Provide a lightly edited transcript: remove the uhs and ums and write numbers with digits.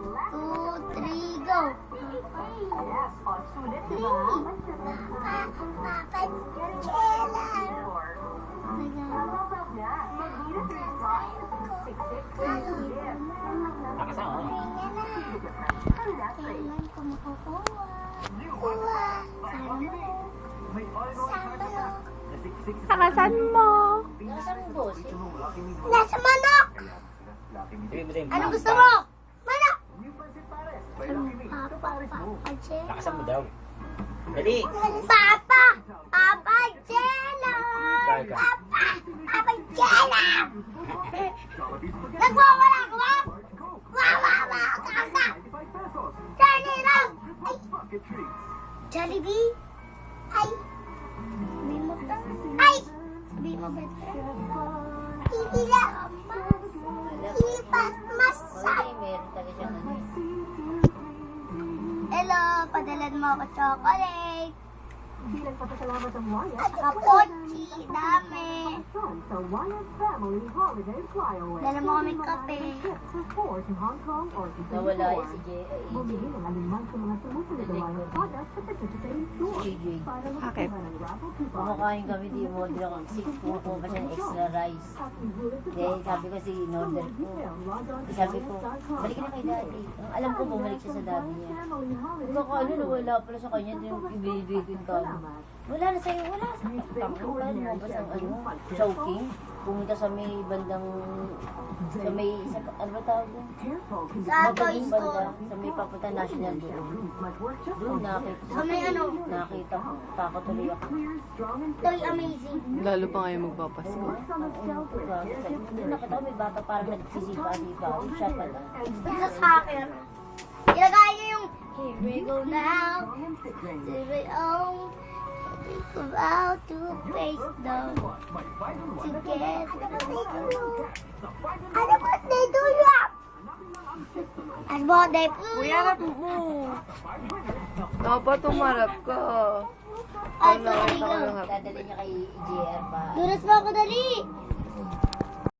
2, 3, go! Papa, Nakasama ko. kailan ko makukuha? Kuha! Nakasan mo? Nasa manok! Ano gusto mo? Manok! Papa Jello. Nakasan mo daw. Dali. Papa Jello! Papa Jello! Nagwawala ka ba? Wawawa ka na! Johnny lang! Ay! Jollibee? Ay! Sabi mo ba? Ay! Sabi mo ba? Hindi lang. Hindi pa masay. Hello, padalan mo ako chocolate. Kapochi, dami. Dala mo kami kape. Nawala yung si JJ. Bakit? Kumakain kami, di mo order ako. 6 po pa siya ng extra rice. Then sabi ko si in-order ko. Sabi ko, balik na kay daddy. Alam ko bumalik siya sa daddy niya. Pagkakaano, nawala pala sa kanya. Yung ibibigay ko yung kano. Wala na sa'yo, wala. Wala na ba sa choking? Pumunta sa may bandang, sa may, ano ba tawag doon? Sa toy store. Sa may papunta national doon. Doon nakita. Sa may ano? Nakita ko. Takot tuloy ako. Toy amazing. Lalo pa ngayon magpapasko. Doon nakita ko may bata parang nagsisipa-sipa. Siya pala. Sa soccer. Ilagay niyo yung here we go now. Here we go. About to face down together. Ano ba they do rap? Ano ba they Kuya, harap mo. Dapat tumarap ka. Ay, Ano, sorry, ano, go. ano, Dadali niya kay JR pa. Duras mo ako dali.